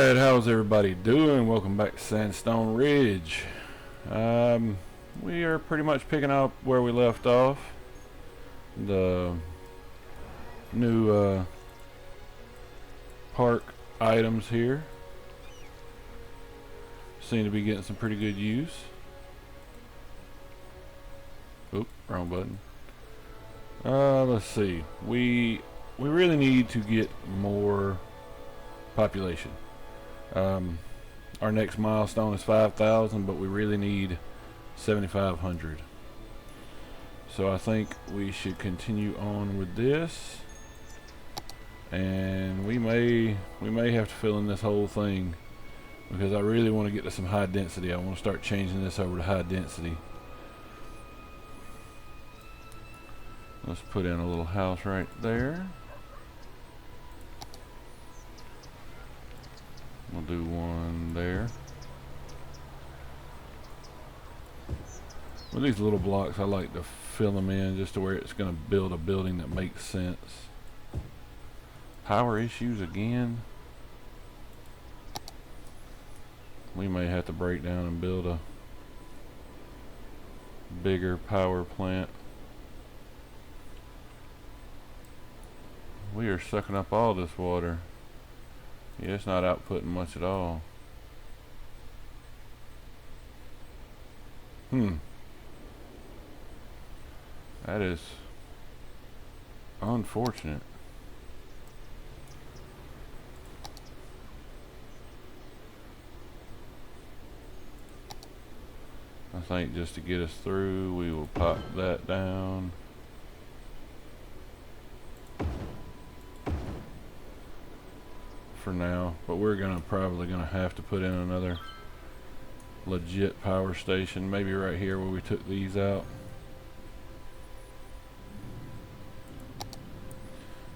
Alright, how's everybody doing? Welcome back to Sandstone Ridge. We are pretty much picking up where we left off. The new park items here seem to be getting some pretty good use. Oop, wrong button. Let's see. We really need to get more population. Our next milestone is 5,000, but we really need 7,500. So I think we should continue on with this, and we may have to fill in this whole thing because I really want to get to some high density. I want to start changing this over to high density. Let's put in a little house right there. We'll do one there. With these little blocks, I like to fill them in just to where it's going to build a building that makes sense. Power issues again. We may have to break down and build a bigger power plant. We are sucking up all this water. Yeah, it's not outputting much at all. That is unfortunate. I think just to get us through, we will pop that down. For now, but we're probably gonna have to put in another legit power station, maybe right here where we took these out.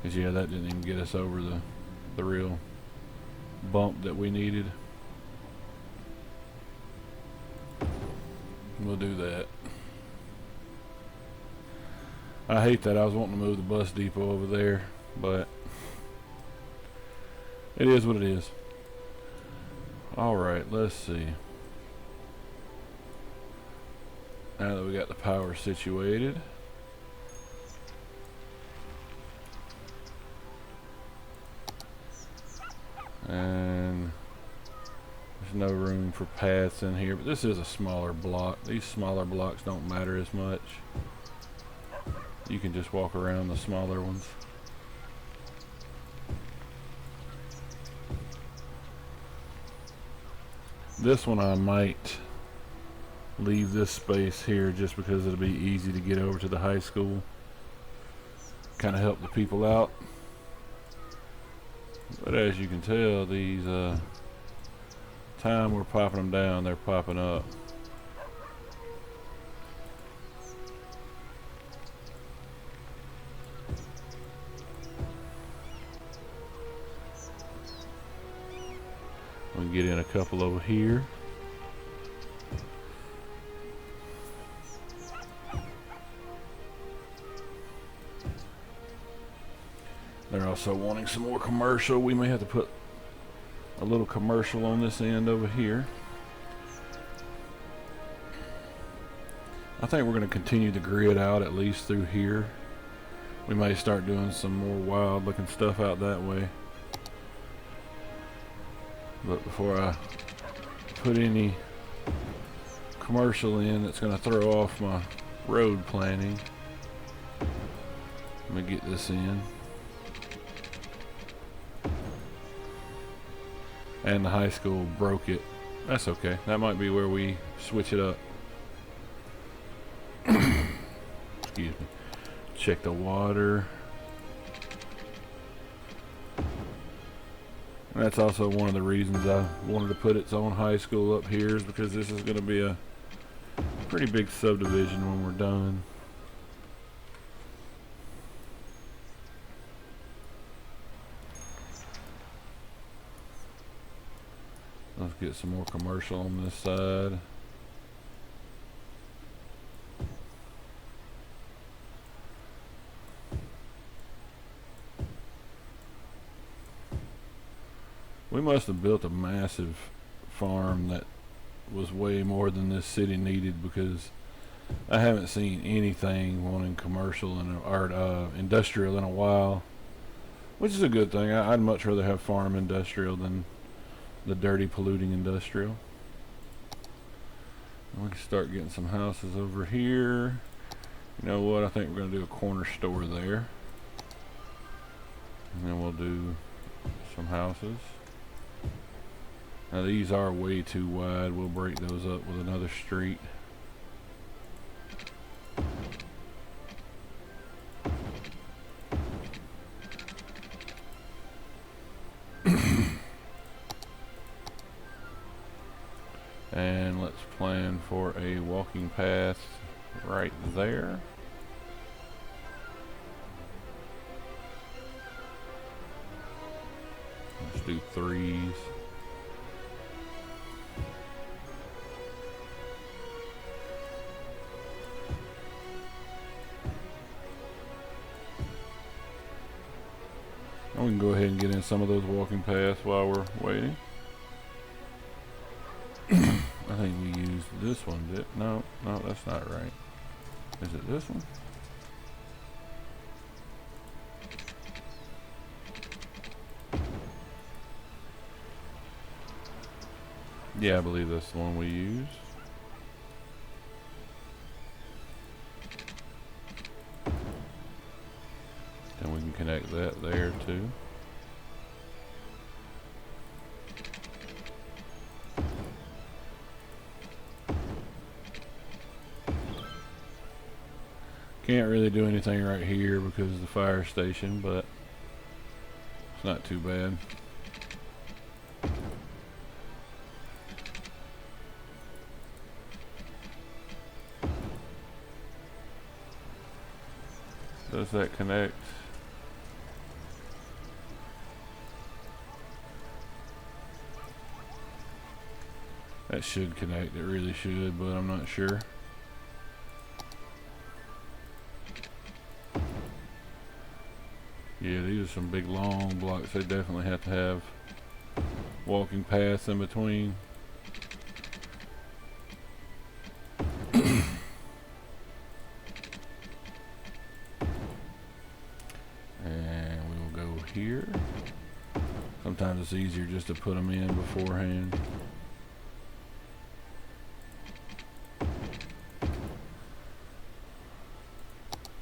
Cause yeah, that didn't even get us over the real bump that we needed. We'll do that. I hate that. I was wanting to move the bus depot over there, but it is what it is. Alright, let's see. Now that we got the power situated, and there's no room for paths in here, but this is a smaller block. These smaller blocks don't matter as much. You can just walk around the smaller ones. This one I might leave this space here just because it'll be easy to get over to the high school. Kind of help the people out. But as you can tell, these time we're popping them down, they're popping up. We can get in a couple over here. They're also wanting some more commercial. We may have to put a little commercial on this end over here. I think we're going to continue the grid out at least through here. We may start doing some more wild looking stuff out that way. But before I put any commercial in that's going to throw off my road planning, let me get this in. And the high school broke it. That's okay. That might be where we switch it up. Excuse me. Check the water. And that's also one of the reasons I wanted to put its own high school up here, is because this is going to be a pretty big subdivision when we're done. Let's get some more commercial on this side. We must have built a massive farm that was way more than this city needed, because I haven't seen anything wanting commercial or industrial in a while, which is a good thing. I'd much rather have farm industrial than the dirty, polluting industrial. We can start getting some houses over here. You know what? I think we're going to do a corner store there. And then we'll do some houses. Now these are way too wide. We'll break those up with another street. And let's plan for a walking path right there. Let's do 3s. And we can go ahead and get in some of those walking paths while we're waiting. I think we used this one, no, that's not right. Is it this one? Yeah, I believe that's the one we used. Then we can connect that there too. Can't really do anything right here because of the fire station, but it's not too bad. Does that connect? That should connect, it really should, but I'm not sure. Yeah, these are some big long blocks. They definitely have to have walking paths in between. And we will go here. Sometimes it's easier just to put them in beforehand.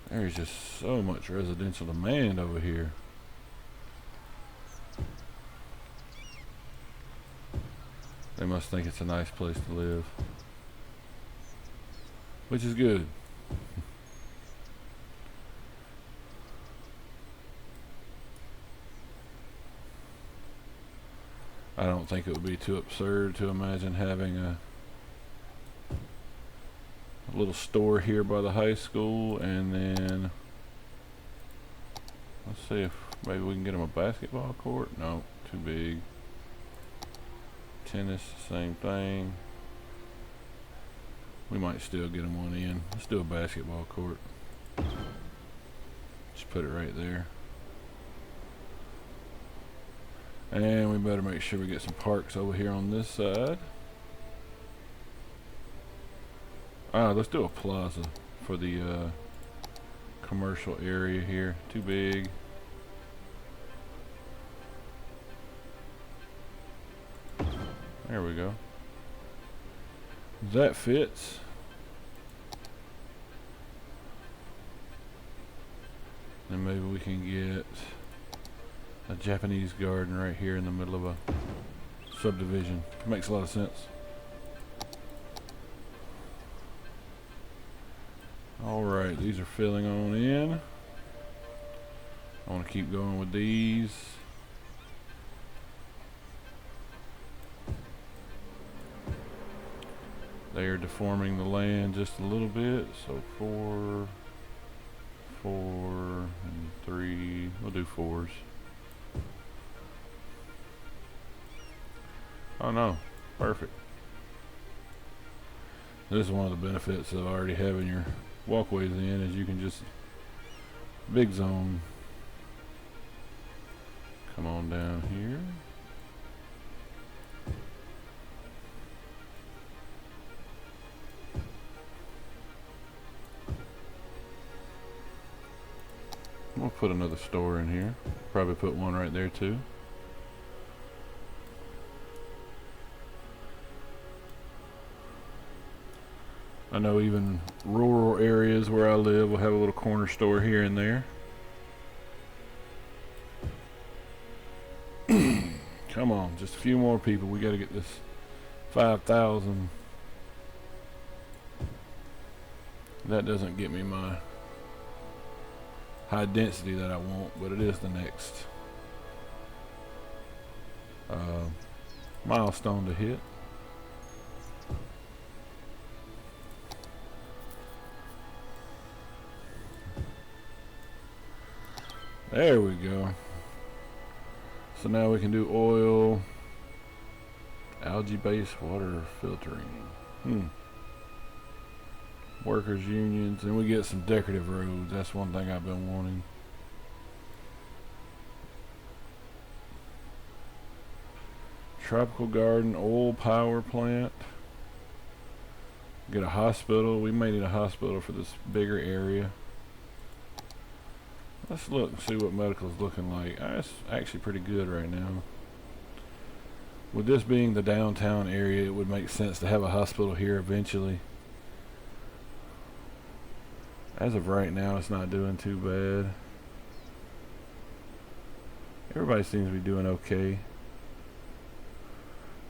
There's just so much residential demand over here. They must think it's a nice place to live, which is good. I don't think it would be too absurd to imagine having a little store here by the high school, and then let's see if maybe we can get them a basketball court. No, too big. Tennis, same thing. We might still get them one in. Let's do a basketball court. Just put it right there. And we better make sure we get some parks over here on this side. Let's do a plaza for the commercial area here. Too big. There we go. That fits. Then maybe we can get a Japanese garden right here in the middle of a subdivision. Makes a lot of sense. Alright, these are filling on in. I want to keep going with these. They are deforming the land just a little bit, so 4, 4, and 3. We'll do 4s. Oh no, perfect. This is one of the benefits of already having your walkways in, is you can just big zone. Come on down here. We'll put another store in here. Probably put one right there too. I know even rural areas where I live will have a little corner store here and there. Come on, just a few more people. We got to get this 5,000. That doesn't get me my high density that I want, but it is the next milestone to hit. There we go. So now we can do oil, algae-based water filtering. Workers unions, and we get some decorative roads. That's one thing I've been wanting. Tropical garden, oil power plant. Get a hospital. We may need a hospital for this bigger area. Let's look and see what medical's looking like. It's actually pretty good right now. With this being the downtown area, it would make sense to have a hospital here eventually. As of right now, it's not doing too bad. Everybody seems to be doing okay.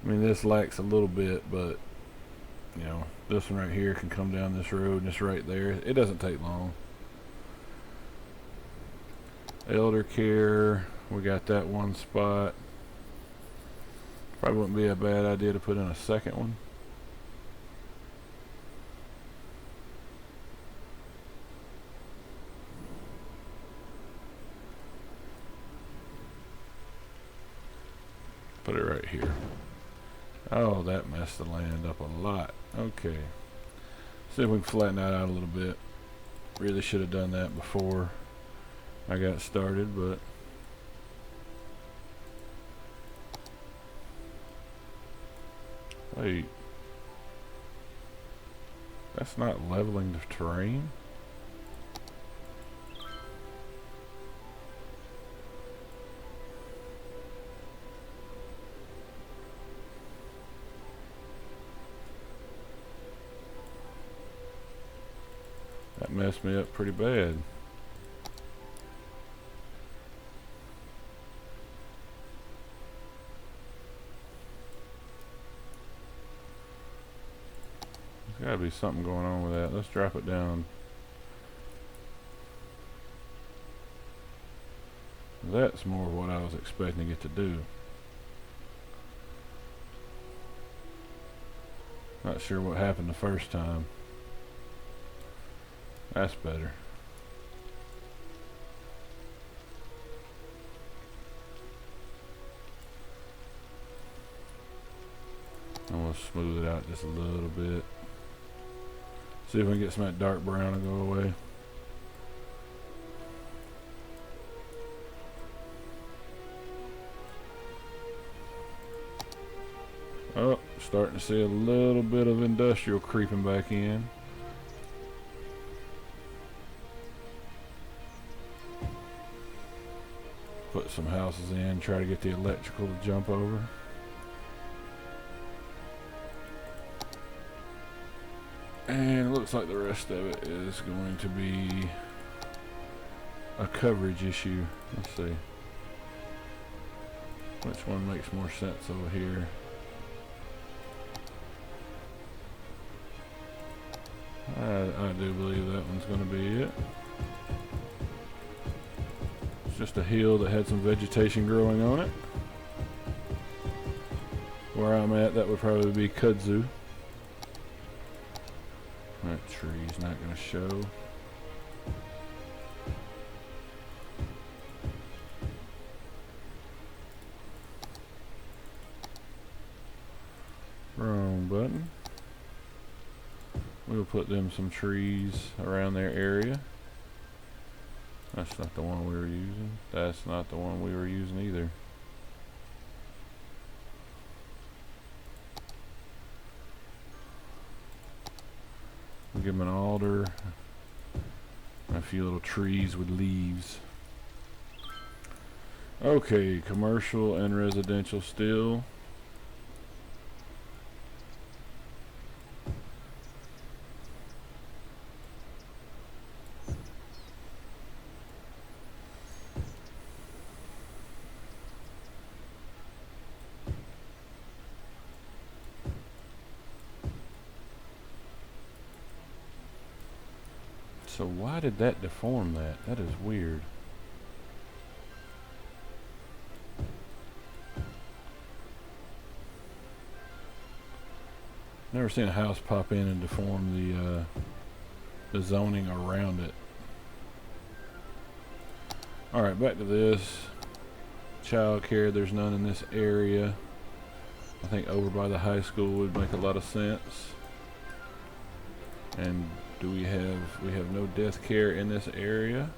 I mean, this lacks a little bit, but you know, this one right here can come down this road and it's right there. It doesn't take long. Elder care, we got that one spot. Probably wouldn't be a bad idea to put in a second one. Put it right here. Oh, that messed the land up a lot. Okay. See if we can flatten that out a little bit. Really should have done that before I got started, but wait. That's not leveling the terrain? That messed me up pretty bad. There's gotta be something going on with that. Let's drop it down. That's more what I was expecting it to do. Not sure what happened the first time. That's better. I'm gonna smooth it out just a little bit. See if we can get some of that dark brown to go away. Oh, starting to see a little bit of industrial creeping back in. Put some houses in, try to get the electrical to jump over. And it looks like the rest of it is going to be a coverage issue. Let's see. Which one makes more sense over here? I do believe that one's going to be it. It's just a hill that had some vegetation growing on it. Where I'm at, that would probably be kudzu. That tree's not going to show. Wrong button. We'll put them some trees around their area. That's not the one we were using. That's not the one we were using either. We'll give them an alder and a few little trees with leaves. Okay, commercial and residential still. So why did that deform that? That is weird. Never seen a house pop in and deform the zoning around it. Alright, back to this. Child care, there's none in this area. I think over by the high school would make a lot of sense. And do we have no death care in this area?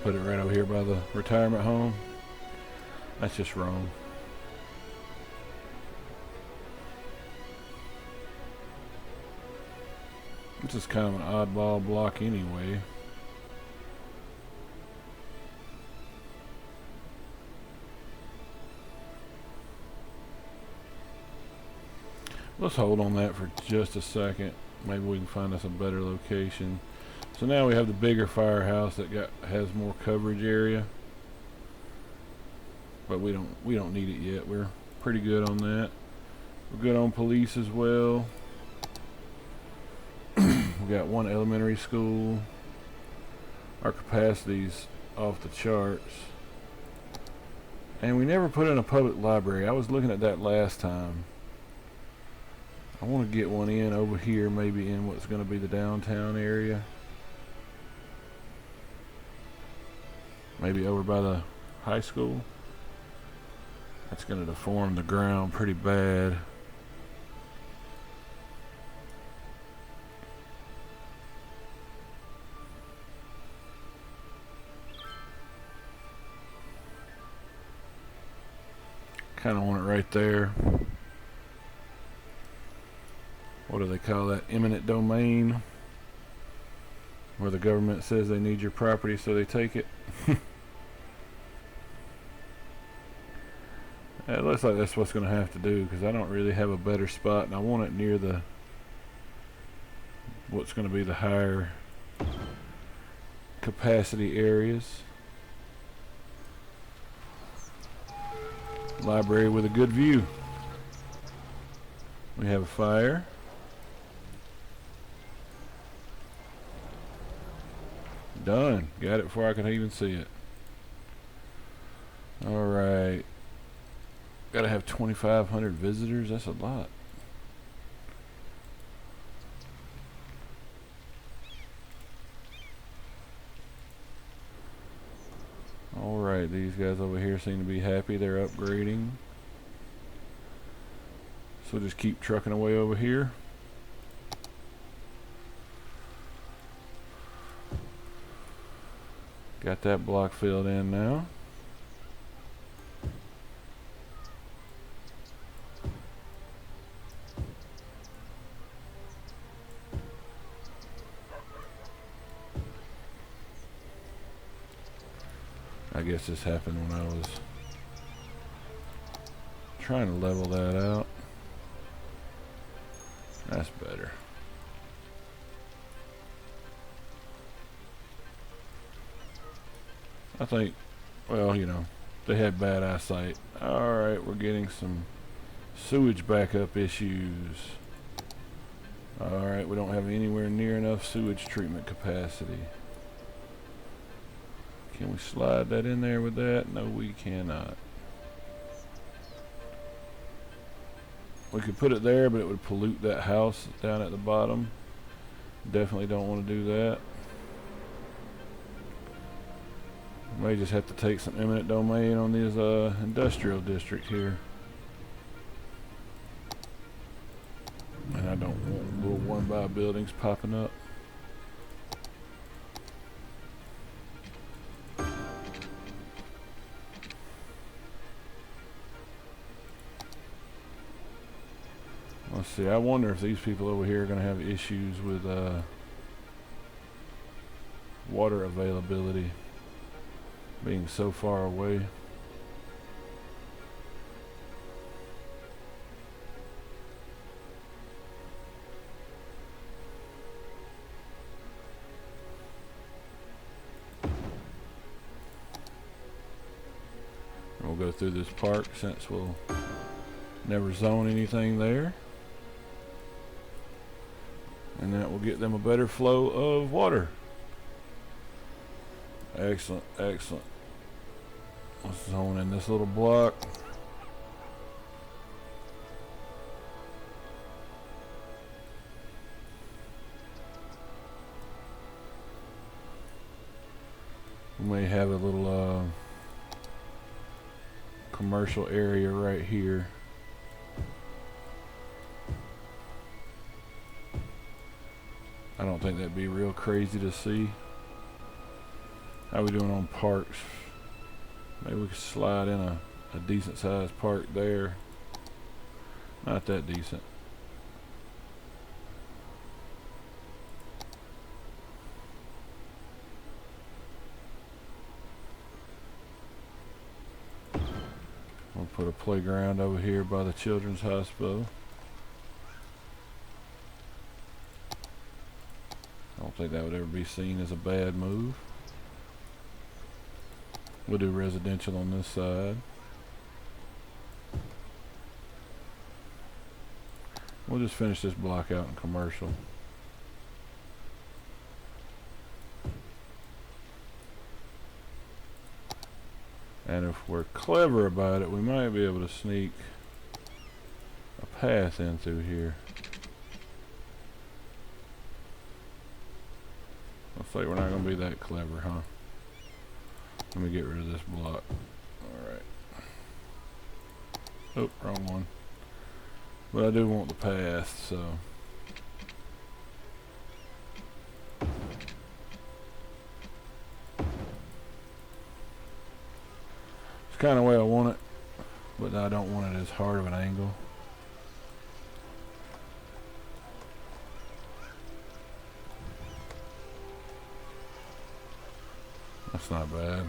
Put it right over here by the retirement home. That's just wrong. This is kind of an oddball block anyway. Let's hold on that for just a second. Maybe we can find us a better location. So now we have the bigger firehouse that has more coverage area, but we don't need it yet. We're pretty good on that. We're good on police as well. We got one elementary school. Our capacity's off the charts, and we never put in a public library. I was looking at that last time. I want to get one in over here, maybe in what's going to be the downtown area. Maybe over by the high school. That's going to deform the ground pretty bad. Kind of want it right there. What do they call that? Eminent domain. Where the government says they need your property, so they take it. It looks like that's what's going to have to do, because I don't really have a better spot, and I want it near the what's going to be the higher capacity areas. Library with a good view. We have a fire. Done. Got it before I could even see it. Alright. Gotta have 2,500 visitors. That's a lot. Alright, these guys over here seem to be happy. They're upgrading. So just keep trucking away over here. Got that block filled in now. I guess this happened when I was trying to level that out. That's better. I think, well, you know, they had bad eyesight. Alright, we're getting some sewage backup issues. Alright, we don't have anywhere near enough sewage treatment capacity. Can we slide that in there with that? No, we cannot. We could put it there, but it would pollute that house down at the bottom. Definitely don't want to do that. May just have to take some eminent domain on this industrial district here. And I don't want little one-by buildings popping up. Let's see, I wonder if these people over here are going to have issues with water availability being so far away. We'll go through this park since we'll never zone anything there. And that will get them a better flow of water. Excellent, excellent. Let's zone in this little block. We may have a little commercial area right here. I don't think that'd be real crazy to see. How we doing on parks? Maybe we could slide in a decent sized park there. Not that decent. We'll put a playground over here by the children's hospital. I don't think that would ever be seen as a bad move. We'll do residential on this side. We'll just finish this block out in commercial. And if we're clever about it, we might be able to sneak a path in through here. Looks like we're not going to be that clever, huh? Let me get rid of this block. Alright. Oh, wrong one. But I do want the path, so. It's kind of the way I want it, but I don't want it as hard of an angle. That's not bad.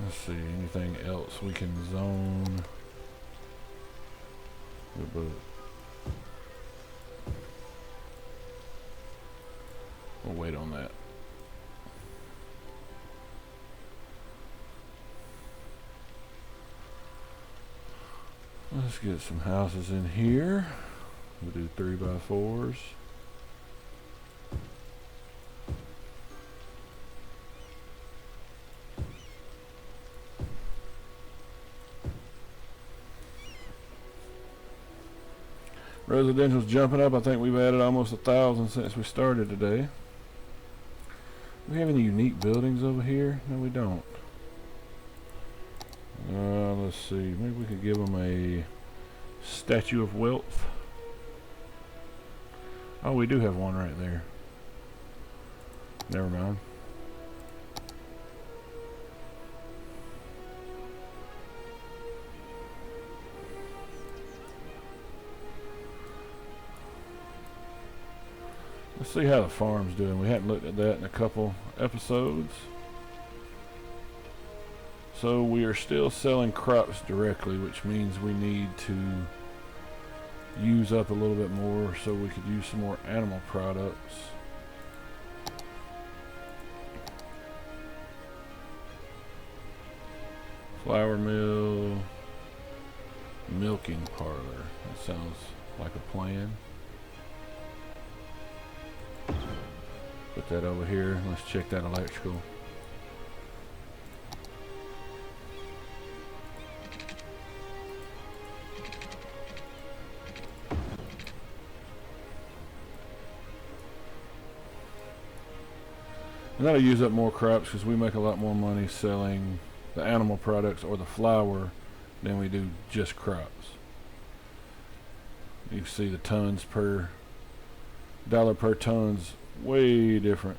Let's see, anything else we can zone? We'll wait on that. Let's get some houses in here. We'll do 3x4s. Residential's jumping up. I think we've added almost 1,000 since we started today. Do we have any unique buildings over here? No, we don't. Let's see. Maybe we could give them a Statue of Wealth. Oh, we do have one right there. Never mind. Let's see how the farm's doing. We hadn't looked at that in a couple episodes. So we are still selling crops directly, which means we need to use up a little bit more so we could use some more animal products. Flour mill, milking parlor. That sounds like a plan. Put that over here. Let's check that electrical. And that'll use up more crops because we make a lot more money selling the animal products or the flour than we do just crops. You can see the tons per dollar per ton's way different.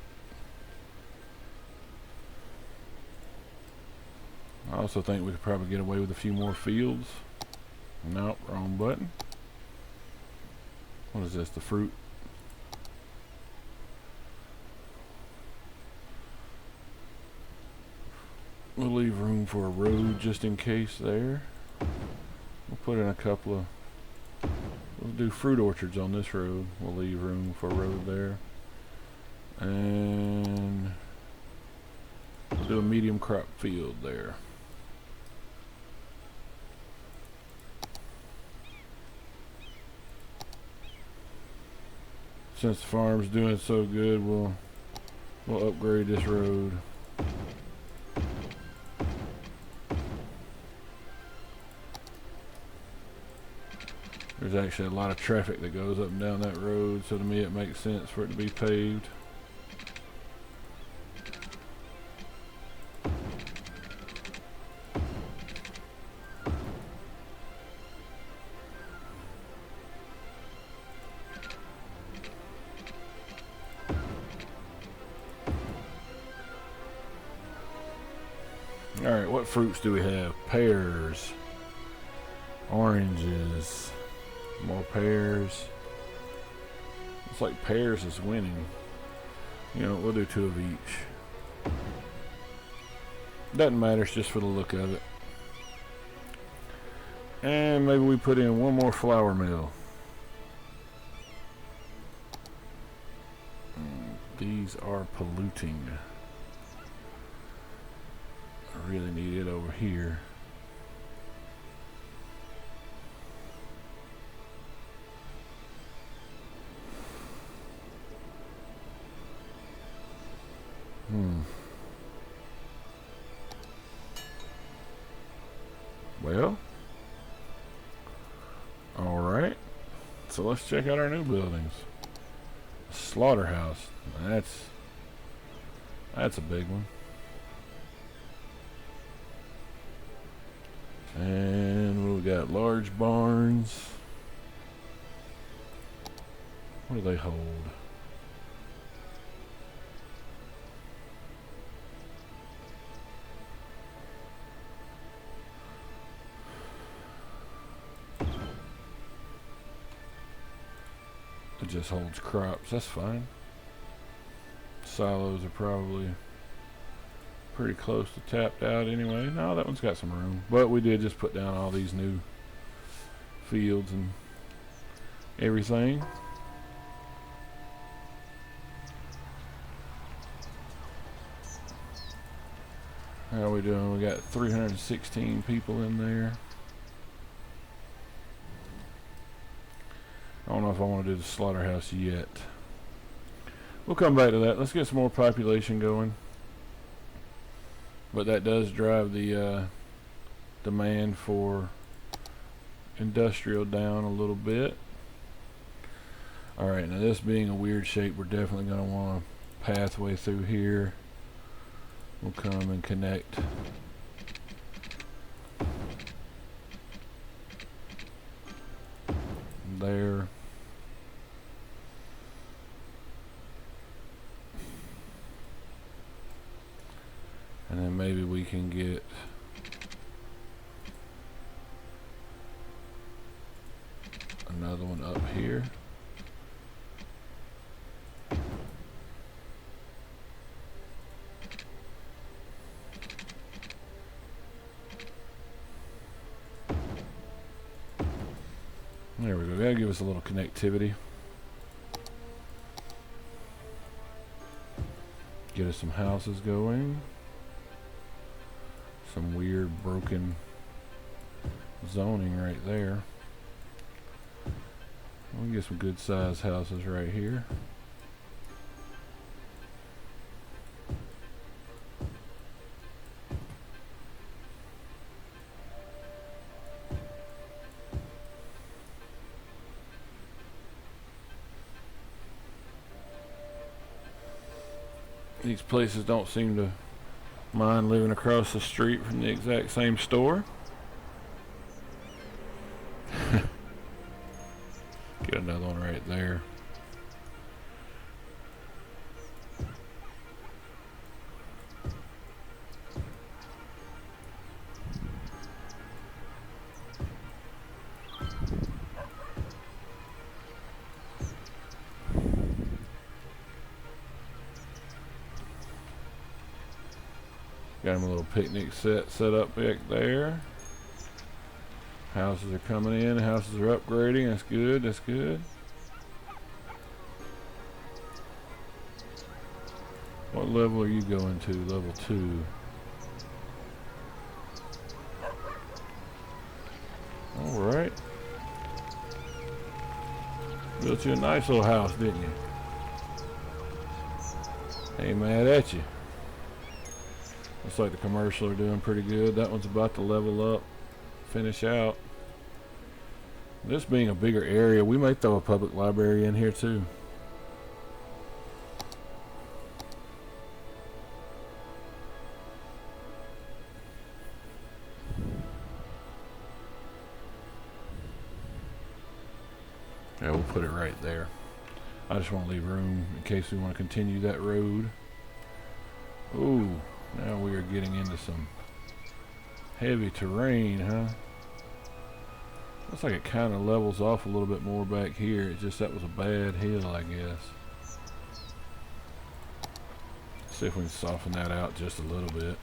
I also think we could probably get away with a few more fields. Nope, wrong button. What is this, the fruit? We'll leave room for a road just in case there. We'll put in a couple of, we'll do fruit orchards on this road. We'll leave room for a road there. And we'll do a medium crop field there. Since the farm's doing so good, we'll upgrade this road. There's actually a lot of traffic that goes up and down that road, so to me it makes sense for it to be paved. Alright, what fruits do we have? Pears, oranges, more pears. Looks like pears is winning. You know, we'll do 2 of each. Doesn't matter, it's just for the look of it. And maybe we put in 1 more flour mill. These are polluting. I really need it over here. Well, alright. So let's check out our new buildings. Slaughterhouse. That's a big one. And we got large barns. What do they hold? It just holds crops. That's fine. Silos are probably pretty close to tapped out anyway. No, that one's got some room. But we did just put down all these new fields and everything. How are we doing? We got 316 people in there. I don't know if I want to do the slaughterhouse yet. We'll come back to that. Let's get some more population going. But that does drive the demand for industrial down a little bit. Alright, now this being a weird shape, we're definitely going to want a pathway through here. We'll come and connect. There. And then maybe we can get another one up here. There we go. That'll give us a little connectivity. Get us some houses going. Some weird broken zoning right there. We'll get some good sized houses right here. These places don't seem to mind living across the street from the exact same store. Get another one right there. Got him a little picnic set up back there. Houses are coming in. Houses are upgrading. That's good. That's good. What level are you going to? Level 2. Alright. Built you a nice little house, didn't you? Ain't mad at you. Looks like the commercial are doing pretty good. That one's about to level up, finish out. This being a bigger area, we may throw a public library in here too. Yeah, we'll put it right there. I just want to leave room in case we want to continue that road. Ooh, now we are getting into some heavy terrain, huh? Looks like it kind of levels off a little bit more back here. It's just that was a bad hill, I guess. See if we can soften that out just a little bit.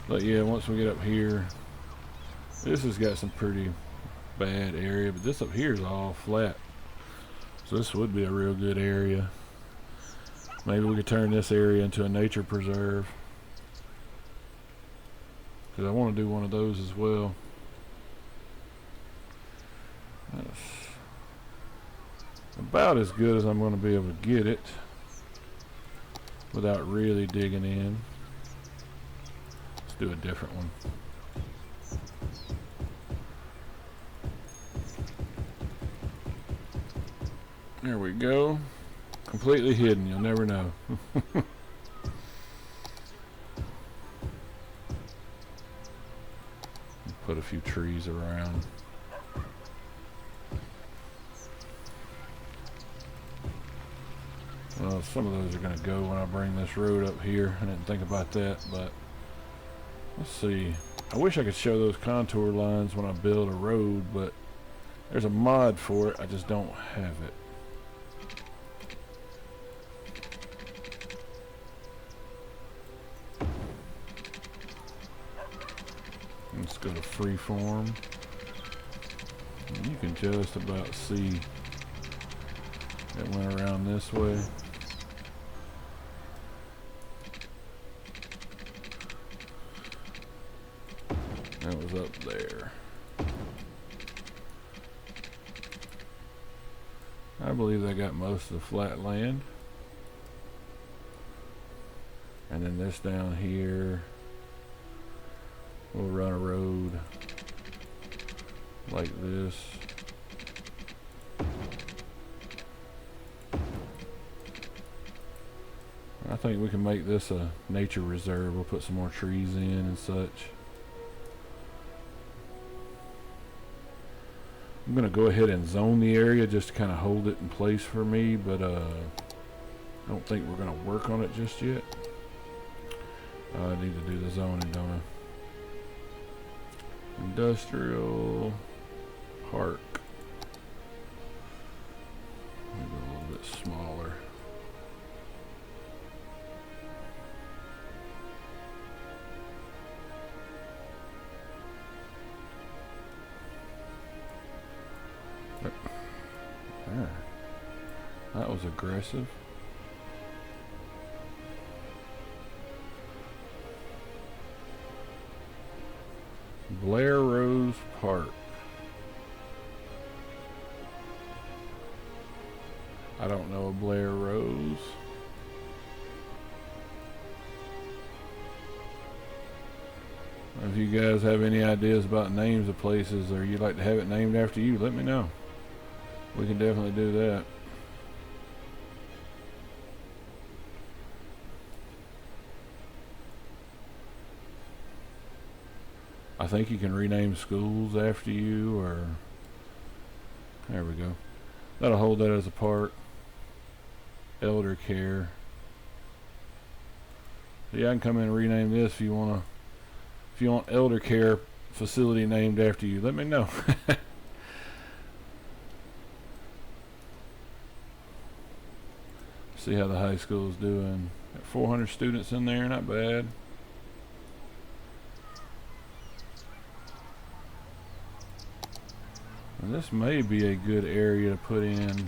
But yeah, once we get up here, this has got some pretty bad area, but this up here is all flat. So this would be a real good area. Maybe we could turn this area into a nature preserve, because I want to do one of those as well. That's about as good as I'm going to be able to get it without really digging in. Do a different one. There we go. Completely hidden, you'll never know. Put a few trees around. Well, some of those are going to go when I bring this road up here. I didn't think about that, but let's see. I wish I could show those contour lines when I build a road, but there's a mod for it. I just don't have it. Let's go to freeform. You can just about see it went around this way. That was up there. I believe they got most of the flat land. And then this down here, we'll run a road like this. I think we can make this a nature reserve. We'll put some more trees in and such. I'm going to go ahead and zone the area just to kind of hold it in place for me, but I don't think we're going to work on it just yet. I need to do the zoning, don't I? Industrial park. Maybe a little bit smaller. There. That was aggressive. Blair Rose Park. I don't know a Blair Rose. If you guys have any ideas about names of places, or you'd like to have it named after you, let me know. We can definitely do that. I think you can rename schools after you, or there we go. That'll hold that as a park. Elder care. Yeah, I can come in and rename this if you want elder care facility named after you. Let me know. See how the high school is doing. Got 400 students in there, not bad. And this may be a good area to put in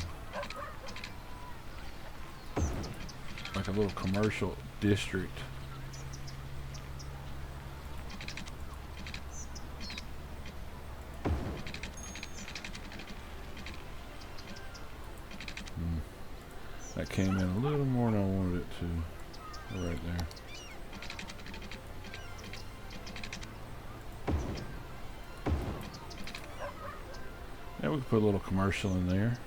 like a little commercial district. That came in a little more than I wanted it to. Right there. Yeah, we could put a little commercial in there.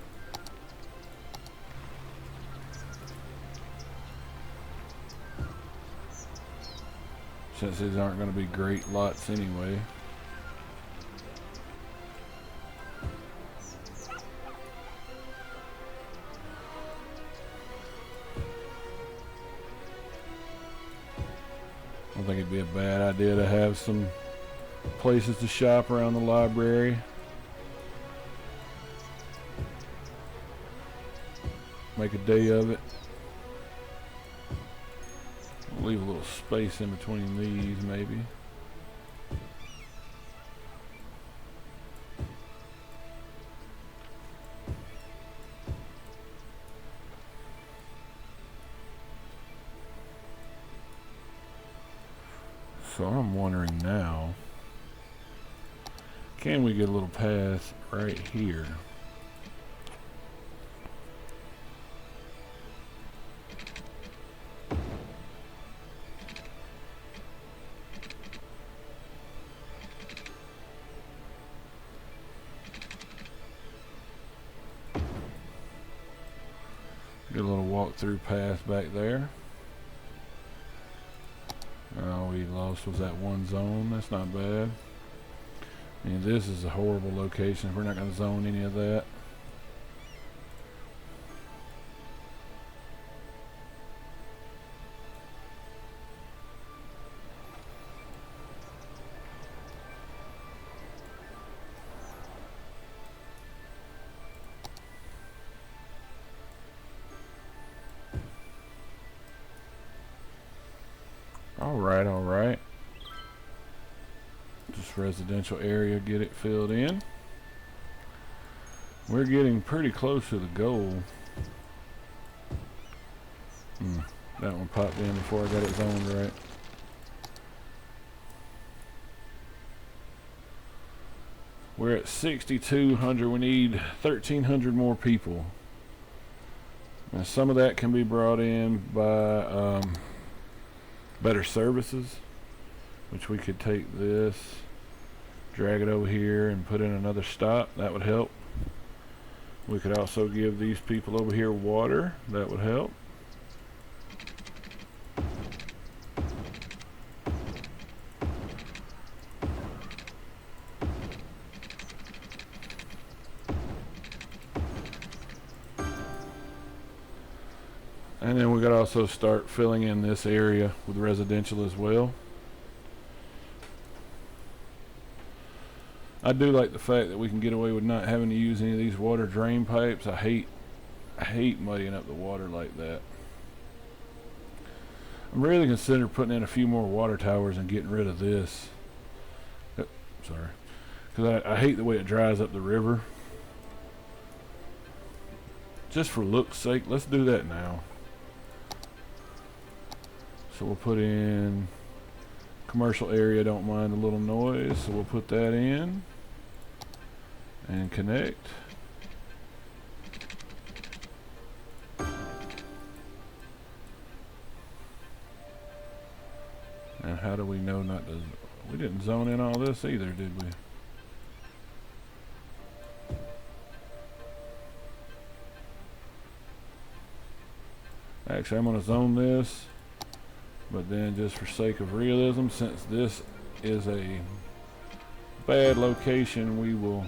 Since these aren't going to be great lots anyway. I don't think it'd be a bad idea to have some places to shop around the library. Make a day of it. We'll leave a little space in between these maybe. So I'm wondering now, can we get a little path right here? Get a little walk-through path back there. All we lost was that one zone. That's not bad. I mean, this is a horrible location. We're not going to zone any of that. All right. Just residential area, get it filled in. We're getting pretty close to the goal. That one popped in before I got it zoned right. We're at 6,200. We need 1,300 more people. Now some of that can be brought in by better services, which we could take this, drag it over here and put in another stop. That would help. We could also give these people over here water. That would help. And then we got to also start filling in this area with residential as well. I do like the fact that we can get away with not having to use any of these water drain pipes. I hate muddying up the water like that. I'm really considering putting in a few more water towers and getting rid of this. Sorry. Because I hate the way it dries up the river. Just for look's sake, let's do that now. So we'll put in commercial area, don't mind a little noise, so we'll put that in and connect. And how do we know not to? We didn't zone in all this either, did we? Actually, I'm going to zone this. But then just for sake of realism, since this is a bad location, we will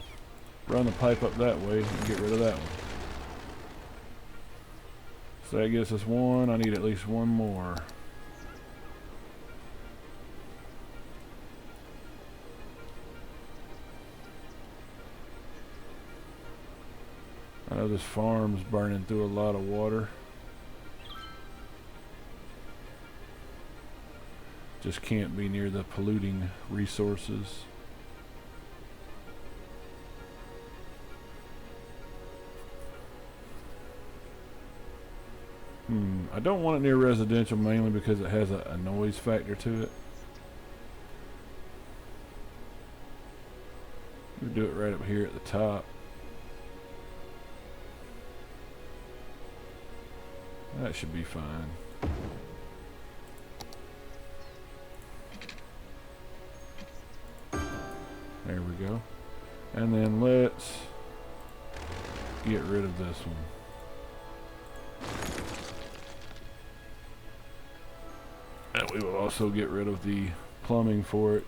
run the pipe up that way and get rid of that one. So that gets us one. I need at least one more. know this farm's burning through a lot of water. Just can't be near the polluting resources. I don't want it near residential, mainly because it has a noise factor to it. We'll do it right up here at the top. That should be fine. There we go. And then let's get rid of this one. And we will also get rid of the plumbing for it.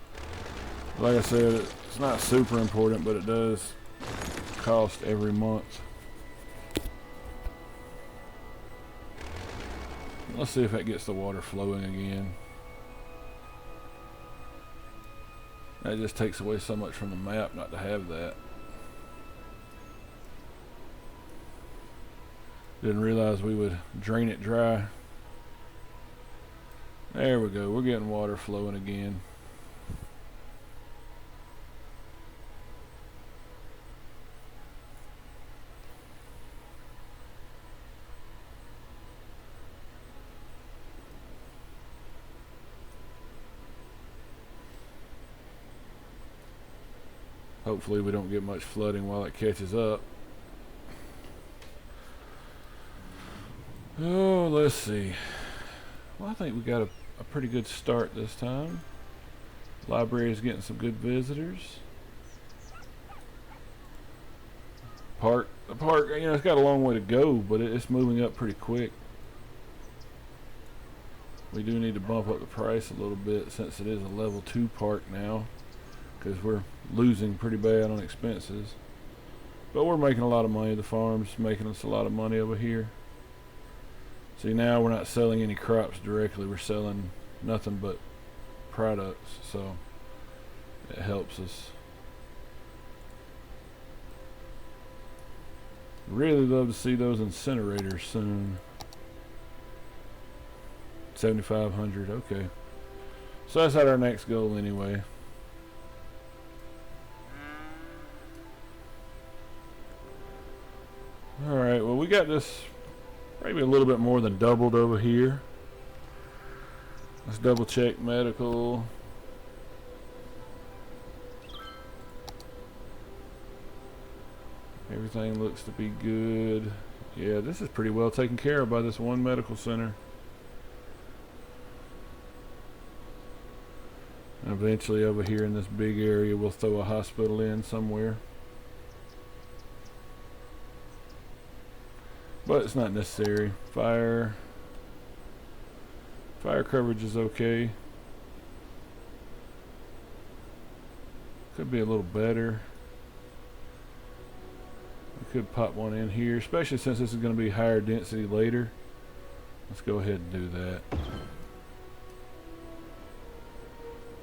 Like I said, it's not super important, but it does cost every month. Let's see if that gets the water flowing again. That just takes away so much from the map not to have that. Didn't realize we would drain it dry. There we go, we're getting water flowing again. Hopefully we don't get much flooding while it catches up. Oh, let's see. Well, I think we got a pretty good start this time. Library is getting some good visitors. The park, you know, it's got a long way to go, but it's moving up pretty quick. We do need to bump up the price a little bit since it is a level 2 park now, because we're losing pretty bad on expenses. But we're making a lot of money. The farm's making us a lot of money over here. See, now we're not selling any crops directly. We're selling nothing but products, so it helps us. Really love to see those incinerators soon. 7,500, okay. So that's our next goal anyway. Alright, well we got this maybe a little bit more than doubled over here. Let's double check medical. Everything looks to be good. Yeah, this is pretty well taken care of by this one medical center. And eventually over here in this big area we'll throw a hospital in somewhere. But it's not necessary. Fire coverage is okay. Could be a little better. We could pop one in here, especially since this is going to be higher density later. Let's go ahead and do that.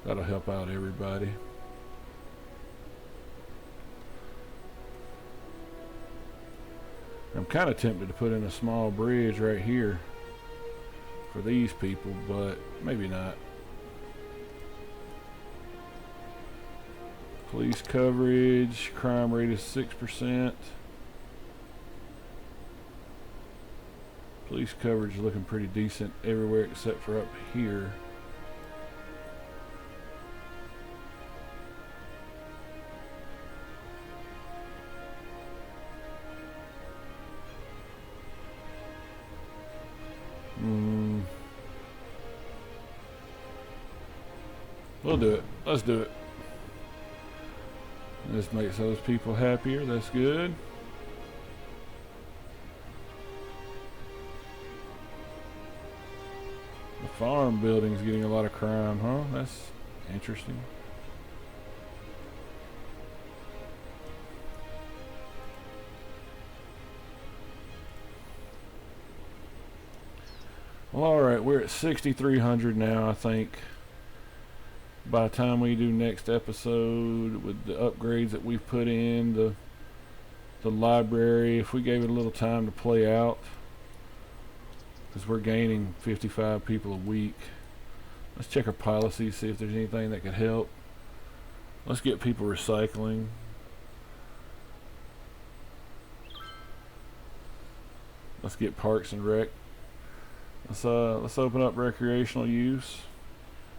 That'll help out everybody. I'm kind of tempted to put in a small bridge right here for these people, but maybe not. Police coverage, crime rate is 6%. Police coverage is looking pretty decent everywhere except for up here. We'll do it. Let's do it. This makes those people happier. That's good. The farm building's getting a lot of crime, huh? That's interesting. Well, alright, we're at 6,300 now, I think. By the time we do next episode with the upgrades that we've put in, the The library, if we gave it a little time to play out, because we're gaining 55 people a week. Let's check our policies, see if there's anything that could help. Let's get people recycling. Let's get parks and rec. Let's open up recreational use.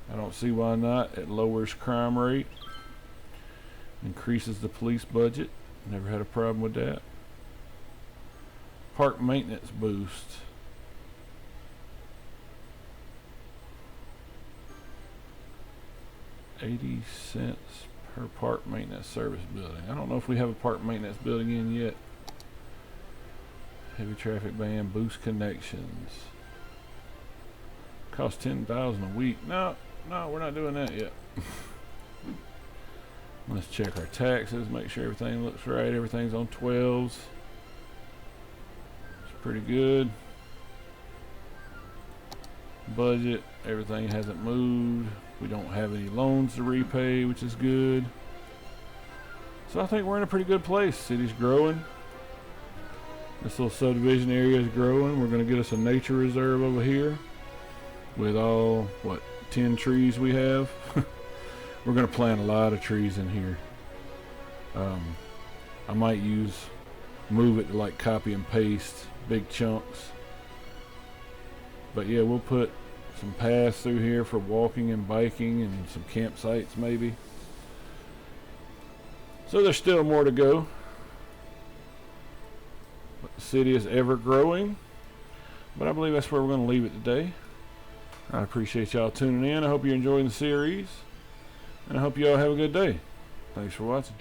I don't see why not. It lowers crime rate, increases the police budget. Never had a problem with that. Park maintenance boost. $0.80 per park maintenance service building. I don't know if we have a park maintenance building in yet. Heavy traffic ban, boost connections. Cost $10,000 a week. No, we're not doing that yet. Let's check our taxes, make sure everything looks right. Everything's on 12s. It's pretty good. Budget, everything hasn't moved. We don't have any loans to repay, which is good. So I think we're in a pretty good place. City's growing. This little subdivision area is growing. We're going to get us a nature reserve over here with all, 10 trees we have. We're going to plant a lot of trees in here. I might move it to like copy and paste big chunks. But yeah, we'll put some paths through here for walking and biking and some campsites maybe. So there's still more to go. But the city is ever growing. But I believe that's where we're going to leave it today. I appreciate y'all tuning in. I hope you're enjoying the series. And I hope you all have a good day. Thanks for watching.